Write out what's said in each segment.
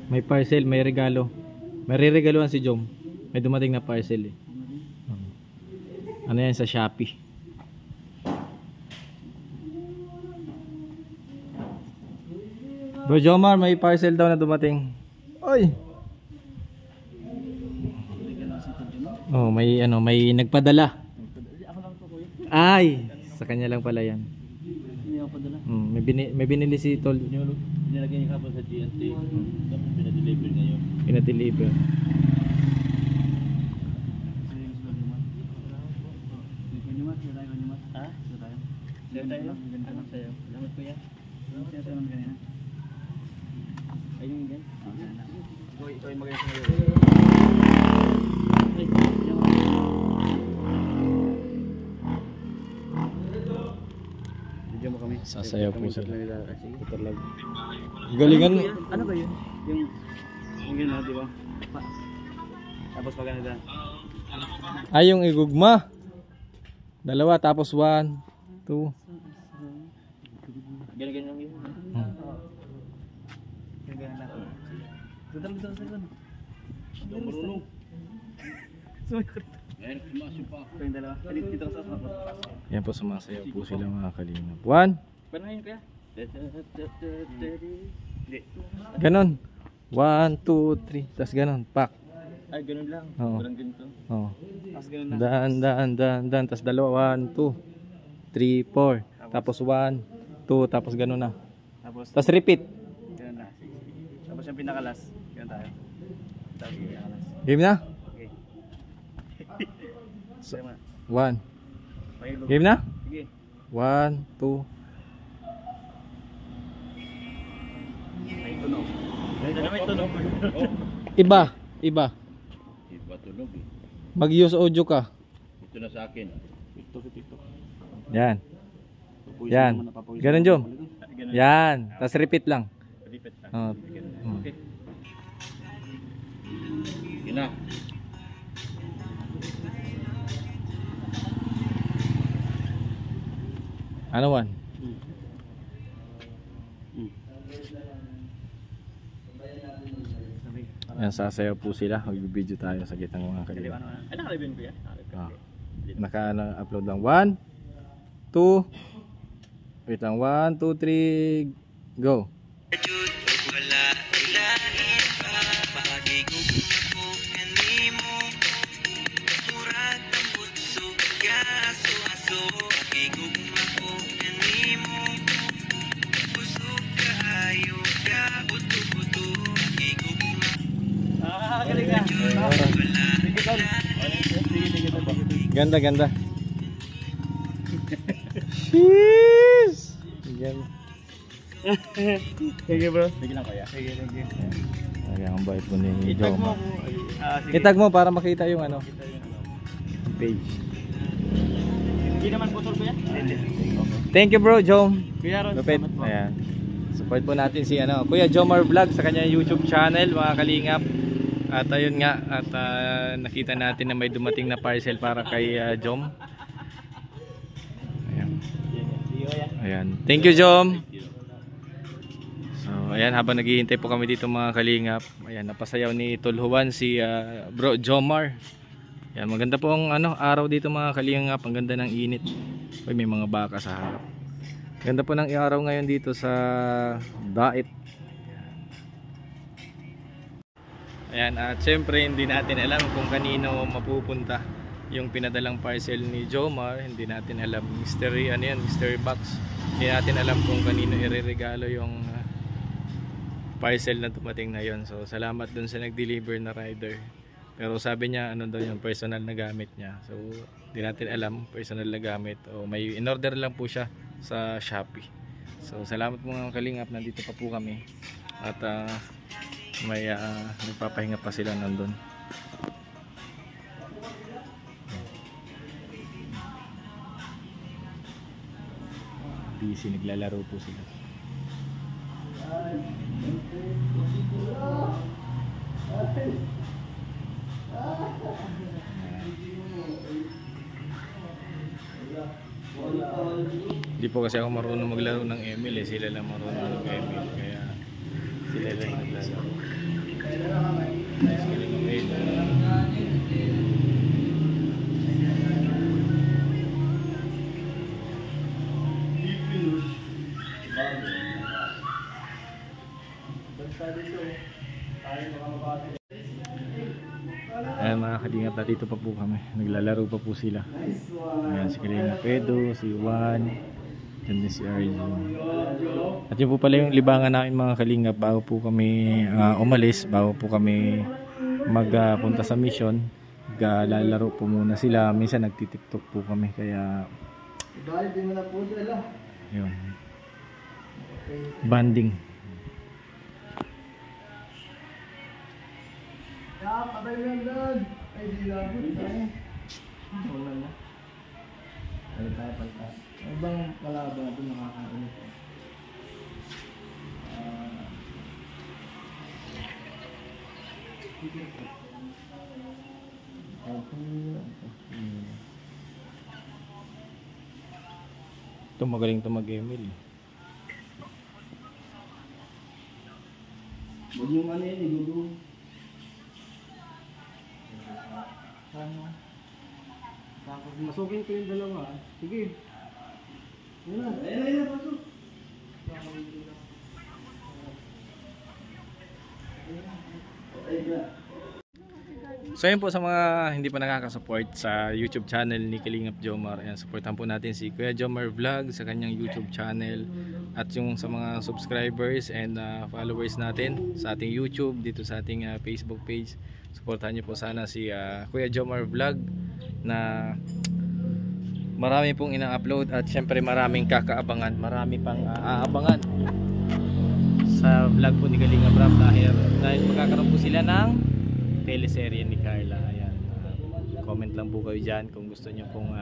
May parcel, may regalo. May re-regaluhan si Jom. May dumating na parcel eh. Ano yan sa Shopee? Bro Jomar, may parcel daw na dumating. Oy. Oh, may ano, may nagpadala. Ay, sa kanya lang pala yan. Hindi ako padala. May binili si Tol. Nilagay niya kapag sa GNT. Tapos pinadeliver ngayon. Pinadeliver. Ha? Sayo tayo? Ano sayo? Salamat kuya. Siya sa naman kanina. Ayun yan. Ito yung maganda sa ngayon. Bigyan mo kami. Sasayaw po sila. Talaga. Galingan. Ano ba yun? Yung gano'n, di ba? Tapos maganda. Ay, yung igugma. Dalawa tapos 1, 2. Ganyan lang yun. Ganyan lang. Tutal dito sa likod. Marunong. Sumakot. Ayan, sumasyo pa ako. Yung dalawa. Dito ka sa sumakot. Yan po, sumasayaw po sila mga kalingap. 1. Paano ngayon kaya? Hindi. Ganon. 1, 2, 3. Tapos ganon. Pak. Ay, ganun lang. Oo. Walang ganito. Oh. Tapos ganun lang. Daan. Tapos dalawa. 1, 2, 3, 4. Tapos 1, 2. Tapos ganon na. Tapos repeat. Ganun na. Tapos yung pinakalas. Ganun tayo. Tapos yung pinakalas. Game na? Okay. So, 1. Game na? Sige. 1, 2. May tunog. May tunog. Iba. Iba tunog eh. Mag-use audio ka. Ito na sa akin. Ito. Yan. Yan. Ganun, Jom. Yan. Tapos repeat lang. Repeat lang. Okay. Ina. Ano 1? Yan, sasayaw po sila. Mag-video tayo sa gitang mga kalingap. Ay, nakalibin ko yan. Naka-upload lang. 1, 2. Wait lang. 1, 2, 3. Go. Ganda. Sheesh. Ganda. Sige bro. Sige lang kuya. Sige. Ayan ang bait mo ni Itag mo. Joma. Itag mo para makita yung ano. Page. Hindi naman putol kuya. Thank you bro, Jom. Kuya Ron. Lupit. Ayan. Support po natin si ano, Kuya Jomar Vlog sa kanya YouTube channel, mga kalingap. At ayun nga, at nakita natin na may dumating na parcel para kay Jom. Ayan. Thank you, Jom. So, ayan, habang naghihintay po kami dito mga kalingap. Ayan, napasayaw ni Tol Juan si Bro Jomar. Ayan, maganda po ang araw dito mga kalingap. Ang ganda ng init. Uy, may mga baka sa harap. Ganda po ng araw ngayon dito sa Dait. Ayan, at syempre hindi natin alam kung kanino mapupunta yung pinadalang parcel ni Jomar. Hindi natin alam, mystery mystery box. Hindi natin alam kung kanino ireregalo yung parcel na dumating na yon. So salamat dun sa nag-deliver na rider. Pero sabi niya daw yung personal na gamit niya. So hindi natin alam, personal na gamit o may in-order lang po siya sa Shopee. So salamat po mga kalingap, nandito pa po kami. At may nagpapahinga pa sila nandun. Busy, naglalaro po sila. Hindi po kasi ako marunong maglaro ng ML eh. Sila lang marunong ng ML. Kaya sila lang naglalaro. Ayan mga kalingap, dito pa po kami. Naglalaro pa po sila. Ayan si Kalingap Edo, si Juan, and then si Arjun. At yun po pala yung libangan namin mga kalingap bago po kami umalis, bago po kami magpunta sa mission. Lalaro po muna sila. Minsan nagtitiktok po kami kaya yun. Banding. Ibang kalaban ito nakakainis. Ito magaling ito mag-ML. Huwag yung ano yun, igulo. Tapos masukin ko yung dalawa. Sige. Yan na. Ayun, pasok. So yun po sa mga hindi pa nakaka-support sa YouTube channel ni Kalingap Jomar. Ayan, supportan po natin si Kuya Jomar Vlog sa kanyang YouTube channel. At yung sa mga subscribers and followers natin sa ating YouTube, dito sa ating Facebook page. Supportan niyo po sana si Kuya Jomar Vlog na marami pong ina-upload at syempre maraming kakaabangan, marami pang aabangan sa vlog po ni Kalingap Rap dahil magkakaroon po sila ng teleserye ni Carla. Ayan, comment lang po kayo dyan kung gusto nyo pong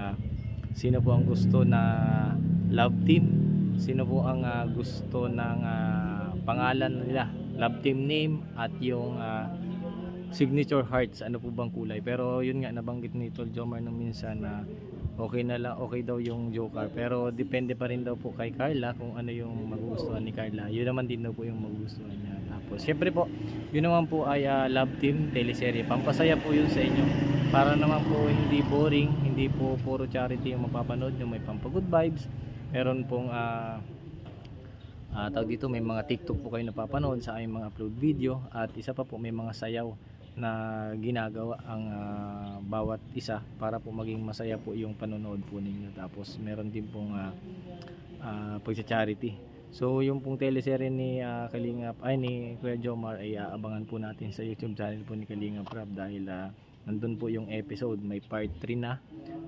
sino po ang gusto na love team, sino po ang gusto ng pangalan nila, love team name at yung signature hearts, ano po bang kulay. Pero yun nga, nabanggit ni Tol Jomar nung minsan na okay na lang, okay daw yung Joker, pero depende pa rin daw po kay Carla kung ano yung magugustuhan ni Carla. Yun naman din daw po yung magugustuhan niya. Tapos syempre po, yun naman po ay love team teleserye. Pampasaya po yun sa inyo para naman po hindi boring, hindi po puro charity yung mapapanood nyo. May pampagood vibes, meron pong tawag dito, may mga TikTok po kayo napapanood sa aming mga upload video. At isa pa po, may mga sayaw na ginagawa ang bawat isa para po maging masaya po yung panonood po ninyo. Tapos meron din pong pagsa-charity. So yung pong teleserye ni Kalingap ni Kuya Jomar ay aabangan po natin sa YouTube channel po ni Kalingap Rap dahil nandun po yung episode, may part 3 na.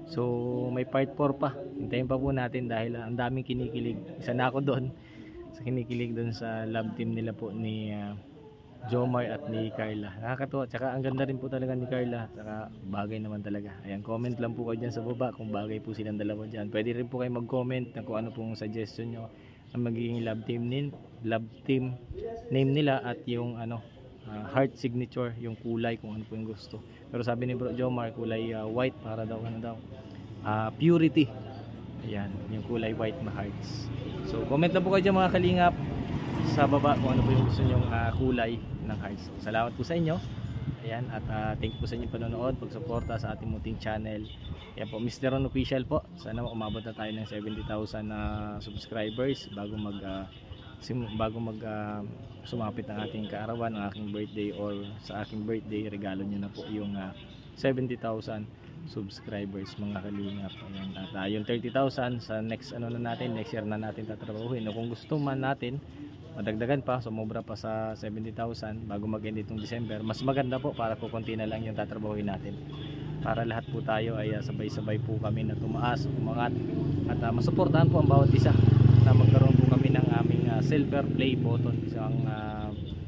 So may part 4 pa. Hintayin pa po natin dahil ang daming kinikilig. Isa na ako doon sa kinikilig doon sa love team nila po ni Jomar at ni Carla. Nakakatuwa, tsaka ang ganda rin po talaga ni Carla, tsaka bagay naman talaga. Ayan, comment lang po kayo dyan sa baba kung bagay po silang dalawa dyan. Pwede rin po kayo mag-comment na kung ano pong suggestion nyo ang magiging love team name nila at yung heart signature, yung kulay kung ano po yung gusto. Pero sabi ni Bro Jomar, kulay white para daw purity. Ayan, yung kulay white na hearts. So comment lang po kayo dyan mga kalingap sa baba kung ano po yung gusto nyong kulay ng hearts. Salamat po sa inyo. Ayan, at thank you po sa inyong panonood, pagsuporta sa ating munting channel. Ayan po, Mr. Ron Official po. Sana umabot na tayo ng 70,000 subscribers bago sumapit ang ating kaarawan, ang aking birthday, or sa aking birthday regalo nyo na po yung 70,000 subscribers mga kalingap. Ayan, at yung 30,000 sa next next year na natin tatrabahuhin. O kung gusto man natin madagdagan pa, sumobra pa sa 70,000 bago mag-end itong December, mas maganda po para po konti na lang yung tatrabahuin natin. Para lahat po tayo ay sabay-sabay po kami na tumaas, umangat at masuportahan po ang bawat isa na magkaroon po kami ng aming silver play button.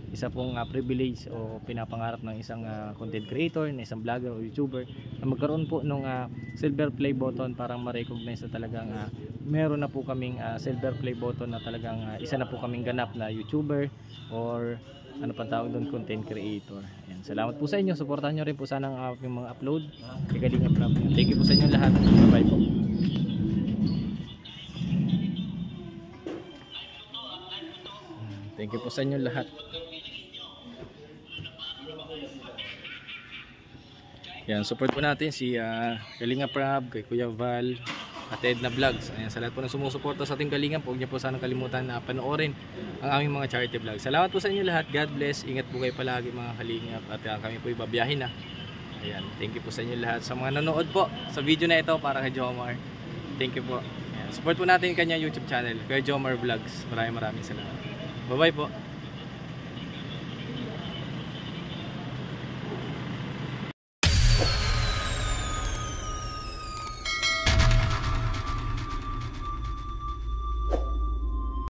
Isa pong privilege o pinapangarap ng isang content creator, na isang vlogger o YouTuber na magkaroon po ng silver play button para ma-recognize na talagang meron na po kaming silver play button na talagang isa na po kaming ganap na YouTuber or ano pa tawag doon, content creator. Ayan, salamat po sa inyo, suportahan nyo rin po sana ang aking mga upload. Thank you po sa inyo lahat. Bye bye po. Thank you po sa inyo lahat. Yan, support po natin si Kalinga Prab, kay Kuya Val, at Edna Vlogs. Ayan, sa lahat po na sumusuporta sa ating Kalinga, huwag niyo po sanang kalimutan na panoorin ang aming mga charity vlogs. Salamat po sa inyo lahat. God bless. Ingat po kayo palagi mga Kalingap. At kami po ibabiyahin na. Ayan, thank you po sa inyo lahat. Sa mga nanonood po sa video na ito para kay Jomar. Thank you po. Ayan, support po natin kanya YouTube channel, Kuya Jomar Vlogs. Maraming salamat. Bye bye po.